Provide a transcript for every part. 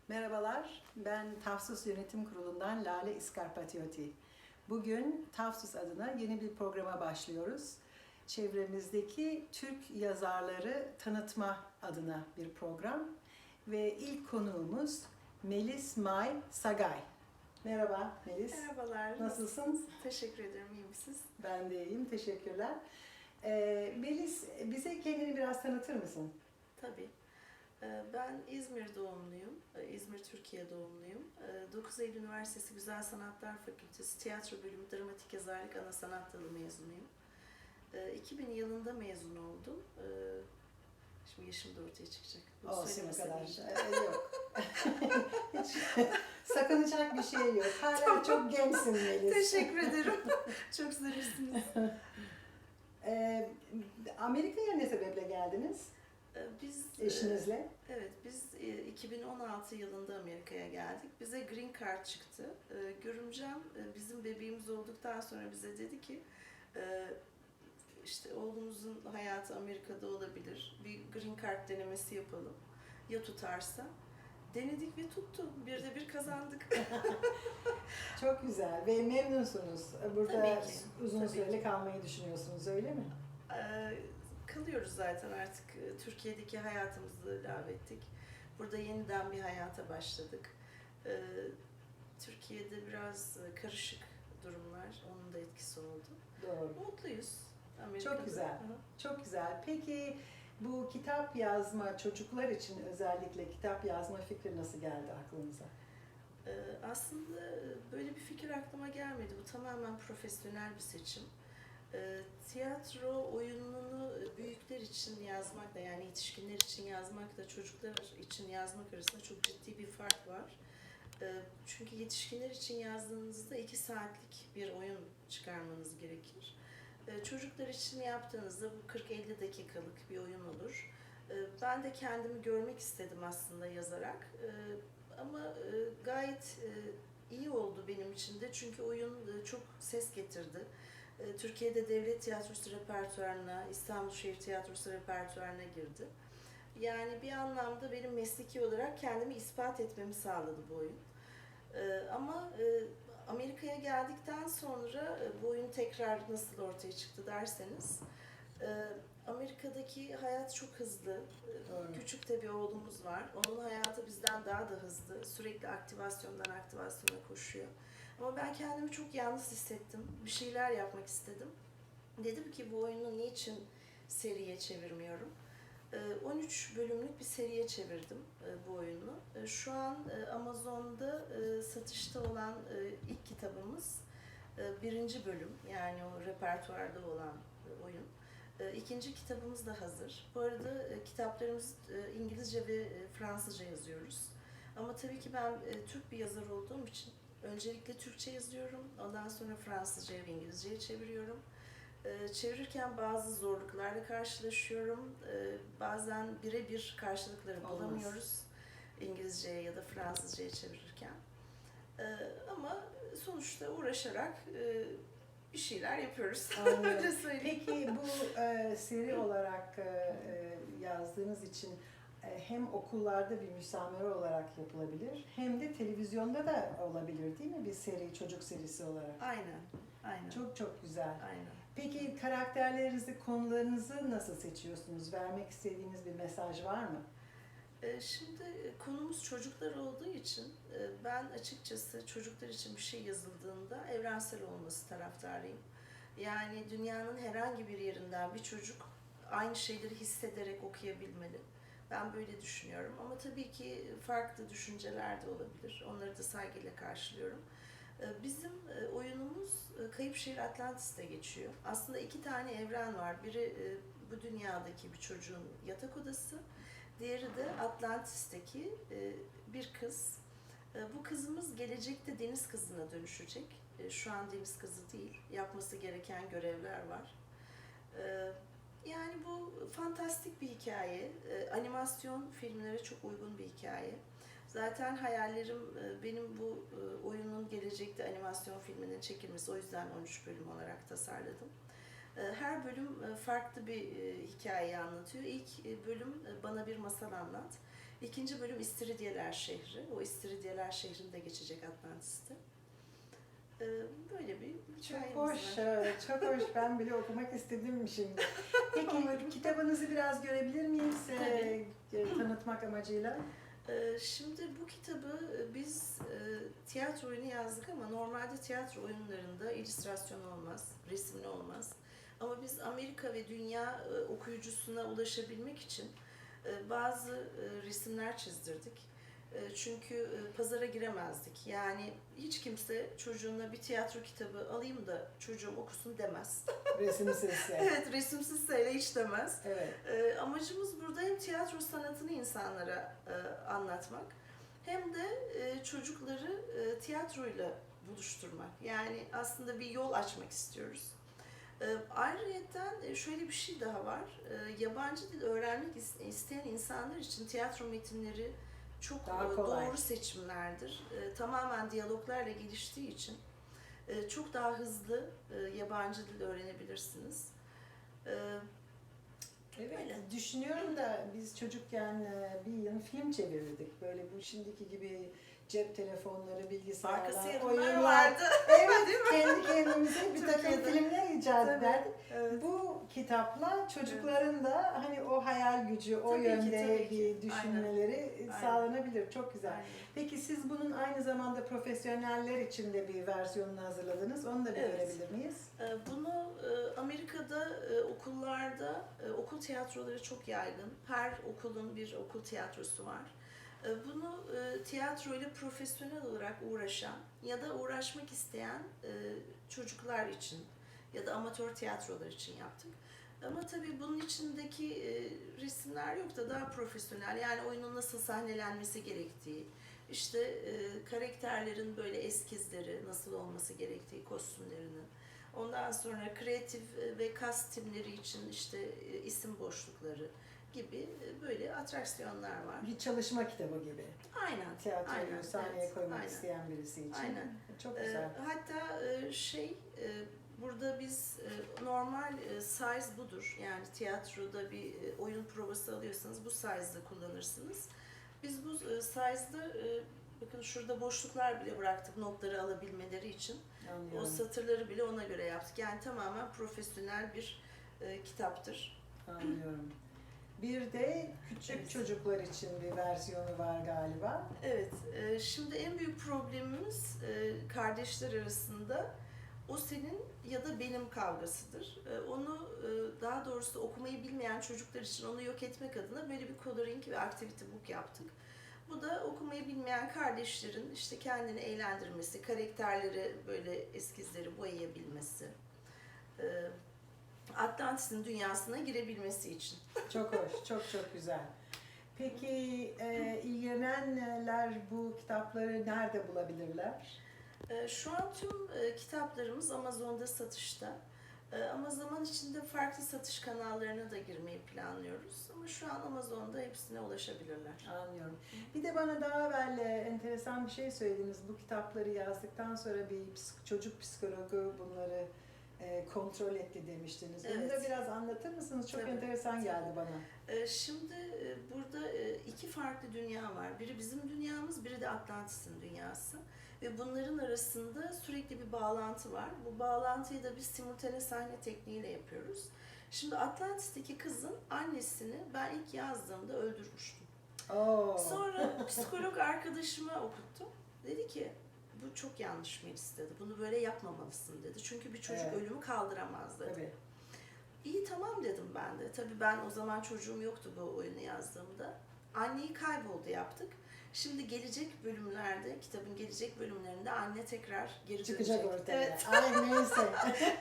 Merhabalar, ben Tavsus Yönetim Kurulu'ndan Lale Iskarpatioti. Bugün Tavsus adına yeni bir programa başlıyoruz. Çevremizdeki Türk yazarları tanıtma adına bir program. Ve ilk konuğumuz Melis May Sagay. Merhaba Melis. Merhabalar. Nasılsın? Teşekkür ederim. İyi misiniz? Ben de iyiyim, teşekkürler. Melis, bize kendini biraz tanıtır mısın? Tabii. Ben İzmir doğumluyum. İzmir, Türkiye doğumluyum. 9 Eylül Üniversitesi Güzel Sanatlar Fakültesi Tiyatro Bölümü Dramatik Yazarlık Ana Sanat Dalı mezunuyum. 2000 yılında mezun oldum. Şimdi yaşım da ortaya çıkacak. Olsun o kadar. Söylemesem Yok. Hiç sakınacak bir şey yok. Hala çok gençsin Melis. Teşekkür ederim. Çok zarifsiniz. Amerika'ya ne sebeple geldiniz Biz eşinizle? Evet, biz 2016 yılında Amerika'ya geldik. Bize Green Card çıktı. Görümcem bizim bebeğimiz olduktan sonra bize dedi ki işte oğlumuzun hayatı Amerika'da olabilir. Bir Green Card denemesi yapalım. Ya tutarsa? Denedik ve tuttu. Bir de bir kazandık. Çok güzel ve memnunsunuz. Burada Tabii ki, uzun tabii süreli ki. kalmayı düşünüyorsunuz, öyle mi? Kalıyoruz zaten artık. Türkiye'deki hayatımızı lağvettik. Burada yeniden bir hayata başladık. Türkiye'de biraz karışık durumlar, onun da etkisi oldu. Doğru. Mutluyuz Amerika'da. Çok güzel. Hı. Çok güzel. Peki bu kitap yazma, çocuklar için özellikle kitap yazma fikri nasıl geldi aklınıza? Aslında böyle bir fikir aklıma gelmedi. Bu tamamen profesyonel bir seçim. Tiyatro oyununu büyükler için yazmakla, yani yetişkinler için yazmakla çocuklar için yazmak arasında çok ciddi bir fark var. Çünkü yetişkinler için yazdığınızda 2 saatlik bir oyun çıkarmanız gerekir. Çocuklar için yaptığınızda bu 40-50 dakikalık bir oyun olur. Ben de kendimi görmek istedim aslında yazarak. Ama gayet iyi oldu benim için de, çünkü oyun çok ses getirdi. Türkiye'de devlet tiyatrosu repertuarına, İstanbul Şehir Tiyatrosu repertuarına girdi. Yani bir anlamda benim mesleki olarak kendimi ispat etmemi sağladı bu oyun. Ama Amerika'ya geldikten sonra bu oyun tekrar nasıl ortaya çıktı derseniz, Amerika'daki hayat çok hızlı. Küçük de bir oğlumuz var. Onun hayatı bizden daha da hızlı. Sürekli aktivasyondan aktivasyona koşuyor. Ama ben kendimi çok yalnız hissettim. Bir şeyler yapmak istedim. Dedim ki bu oyunu niçin seriye çevirmiyorum? 13 bölümlük bir seriye çevirdim bu oyunu. Şu an Amazon'da satışta olan ilk kitabımız birinci bölüm, yani o repertuarda olan oyun. İkinci kitabımız da hazır. Bu arada kitaplarımız İngilizce ve Fransızca yazıyoruz. Ama tabii ki ben Türk bir yazar olduğum için öncelikle Türkçe yazıyorum. Ondan sonra Fransızca'ya ve İngilizce'ye çeviriyorum. Çevirirken bazı zorluklarla karşılaşıyorum. Bazen birebir karşılıkları bulamıyoruz İngilizceye ya da Fransızcaya çevirirken. Ama sonuçta uğraşarak bir şeyler yapıyoruz. Öyle söyleyeyim. Peki bu seri olarak yazdığınız için hem okullarda bir müsamere olarak yapılabilir hem de televizyonda da olabilir, değil mi? Bir seri, çocuk serisi olarak. Aynen, aynen. Çok çok güzel. Aynen. Peki karakterlerinizi, konularınızı nasıl seçiyorsunuz? Vermek istediğiniz bir mesaj var mı? Şimdi konumuz çocuklar olduğu için ben açıkçası çocuklar için bir şey yazıldığında evrensel olması taraftarıyım. Yani dünyanın herhangi bir yerinden bir çocuk aynı şeyleri hissederek okuyabilmeli. Ben böyle düşünüyorum, ama tabii ki farklı düşünceler de olabilir. Onları da saygıyla karşılıyorum. Bizim oyunumuz Kayıp Şehir Atlantis'te geçiyor. Aslında 2 tane evren var. Biri bu dünyadaki bir çocuğun yatak odası. Diğeri de Atlantis'teki bir kız. Bu kızımız gelecekte deniz kızına dönüşecek. Şu an deniz kızı değil. Yapması gereken görevler var. Yani bu fantastik bir hikaye. Animasyon filmlere çok uygun bir hikaye. Zaten hayallerim benim bu oyunun gelecekte animasyon filminin çekilmesi. O yüzden 13 bölüm olarak tasarladım. Her bölüm farklı bir hikayeyi anlatıyor. İlk bölüm Bana Bir Masal Anlat. İkinci bölüm İstiridyeler şehri. O İstiridyeler şehrinde geçecek Atlantis'te. Böyle bir Çok hikayemiz hoş, var. çok hoş. Ben bile okumak istedim şimdi. Peki kitabınızı biraz görebilir miyiz? Tanıtmak amacıyla. Şimdi bu kitabı biz tiyatro oyunu yazdık ama normalde tiyatro oyunlarında illüstrasyon olmaz, resimli olmaz. Ama biz Amerika ve dünya okuyucusuna ulaşabilmek için bazı resimler çizdirdik. Çünkü pazara giremezdik. Yani hiç kimse çocuğuna bir tiyatro kitabı alayım da çocuğum okusun demez. Resimsizse. Evet, resimsizse hiç demez. Evet. Amacımız burada hem tiyatro sanatını insanlara anlatmak hem de çocukları tiyatroyla buluşturmak. Yani aslında bir yol açmak istiyoruz. Ayrıyeten şöyle bir şey daha var. Yabancı dil öğrenmek isteyen insanlar için tiyatro metinleri çok Daha kolay. doğru seçimlerdir. Tamamen diyaloglarla geliştiği için çok daha hızlı yabancı dil öğrenebilirsiniz. Evet, Öyle. düşünüyorum da biz çocukken bir yıl film çevirirdik. Böyle bu şimdiki gibi cep telefonları, Arkası bilgisayarlar, yarınlar oyunlar. vardı. Evet, kendi kendimize bir takım Türkiye'de. filmler icat Tabii. ederdik. Evet. Bu kitapla çocukların da hani o hayal gücü, o Tabii ki, yönde tabii ki. bir düşünmeleri Aynen. sağlanabilir. Çok güzel. Aynen. Peki siz bunun aynı zamanda profesyoneller için de bir versiyonunu hazırladınız. Onu da bir Evet. görebilir miyiz? Bunu Amerika'da okullarda, okul tiyatroları çok yaygın. Her okulun bir okul tiyatrosu var. Bunu tiyatroyla profesyonel olarak uğraşan ya da uğraşmak isteyen çocuklar için ya da amatör tiyatrolar için yaptık. Ama tabii bunun içindeki resimler yok da daha profesyonel. Yani oyunun nasıl sahnelenmesi gerektiği, işte karakterlerin böyle eskizleri, nasıl olması gerektiği, kostümlerinin. Ondan sonra kreatif ve kas timleri için işte isim boşlukları gibi böyle atraksiyonlar var. Bir çalışma kitabı gibi. Aynen. Tiyatroyu aynen, sahneye evet, koymak aynen. isteyen birisi için. Aynen. Çok güzel. Hatta burada biz normal size budur. Yani tiyatroda bir oyun provası alıyorsanız bu size'da kullanırsınız. Biz bu size'da bakın şurada boşluklar bile bıraktık notları alabilmeleri için. Anlıyorum. O satırları bile ona göre yaptık. Yani tamamen profesyonel bir kitaptır. Anlıyorum. Bir de küçük Evet. çocuklar için bir versiyonu var galiba. Evet, şimdi en büyük problemimiz kardeşler arasında o senin ya da benim kavgasıdır. Onu daha doğrusu okumayı bilmeyen çocuklar için onu yok etmek adına böyle bir coloring ve activity book yaptık. Bu da okumayı bilmeyen kardeşlerin işte kendini eğlendirmesi, karakterleri böyle eskizleri boyayabilmesi, Atlantis'in dünyasına girebilmesi için. Çok hoş, çok çok güzel. Peki ilgilenenler bu kitapları nerede bulabilirler? Şu an tüm kitaplarımız Amazon'da satışta. Ama zaman içinde farklı satış kanallarına da girmeyi planlıyoruz. Ama şu an Amazon'da hepsine ulaşabilirler. Anlıyorum. Bir de bana daha evvel enteresan bir şey söylediniz. Bu kitapları yazdıktan sonra bir çocuk psikologu bunları kontrol etti demiştiniz. Bunu da Evet. biraz anlatır mısınız? Çok Tabii, enteresan tabii. geldi bana. Şimdi burada iki farklı dünya var. Biri bizim dünyamız, biri de Atlantis'in dünyası. Ve bunların arasında sürekli bir bağlantı var. Bu bağlantıyı da biz simultane sahne tekniğiyle yapıyoruz. Şimdi Atlantis'teki kızın annesini ben ilk yazdığımda öldürmüştüm. Oo. Sonra psikolog arkadaşıma okuttum. Dedi ki bu çok yanlış Melis dedi. Bunu böyle yapmamalısın dedi. Çünkü bir çocuk Evet. ölümü kaldıramaz dedi. Tabii. İyi tamam dedim ben de. Tabii ben o zaman çocuğum yoktu bu oyunu yazdığımda. Anneyi kayboldu yaptık. Şimdi gelecek bölümlerde, kitabın gelecek bölümlerinde anne tekrar geri Çıkacak dönecek. ortaya. Evet, Ay neyse.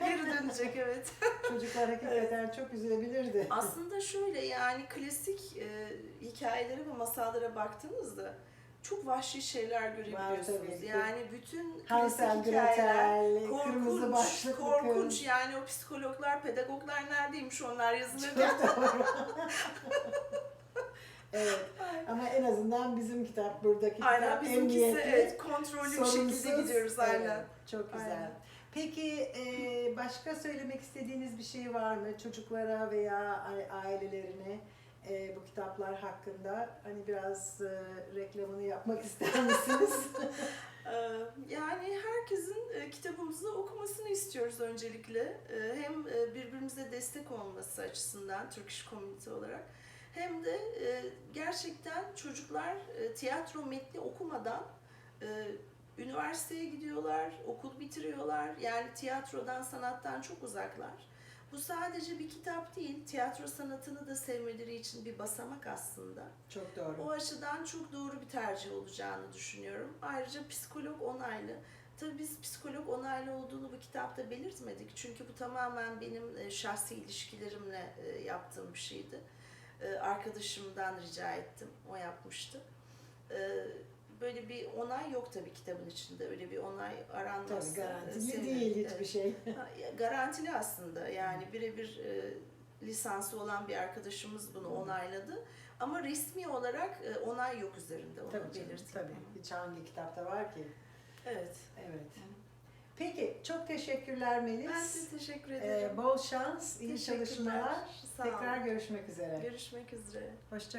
geri dönecek evet. Çocuklar hakikaten çok üzülebilirdi. Aslında şöyle yani klasik hikayeleri ve masallara baktığınızda çok vahşi şeyler görebiliyorsunuz. tabii ki. Yani bütün Hansel, klasik hikayeler Gretel, kırmızı başlıklı korkunç. kız. Yani o psikologlar, pedagoglar neredeymiş onlar yazılırken. Çok doğru. Evet. Ama en azından bizim kitap, buradaki Aynen kitap bizimkisi emniyetli, evet, kontrollü bir sorunsuz. şekilde gidiyoruz aynen. Evet, çok güzel. Aynen. Peki başka söylemek istediğiniz bir şey var mı çocuklara veya ailelerine? bu kitaplar hakkında hani biraz reklamını yapmak ister misiniz? Yani herkesin kitabımızı okumasını istiyoruz öncelikle. Hem birbirimize destek olması açısından Turkish Community olarak hem de gerçekten çocuklar tiyatro metni okumadan üniversiteye gidiyorlar, okul bitiriyorlar. Yani tiyatrodan, sanattan çok uzaklar. Bu sadece bir kitap değil, tiyatro sanatını da sevmeleri için bir basamak aslında. Çok doğru. O açıdan çok doğru bir tercih olacağını düşünüyorum. Ayrıca psikolog onaylı. Tabii biz psikolog onaylı olduğunu bu kitapta belirtmedik. Çünkü bu tamamen benim şahsi ilişkilerimle yaptığım bir şeydi. Arkadaşımdan rica ettim, o yapmıştı. Böyle bir onay yok tabii kitabın içinde. Öyle bir onay aranmaz. Tabii garantili değil hiçbir şey. Garantili aslında. Yani birebir lisansı olan bir arkadaşımız bunu onayladı. Ama resmi olarak onay yok üzerinde, onu Tabii canım, belirteyim. tabii. Hiç hangi kitapta var ki? Evet. Evet. Peki, çok teşekkürler Melis. Ben size teşekkür ederim. Bol şans, iyi Teşekkürler. çalışmalar. Sağ olun. Tekrar görüşmek üzere. Görüşmek üzere. Hoşça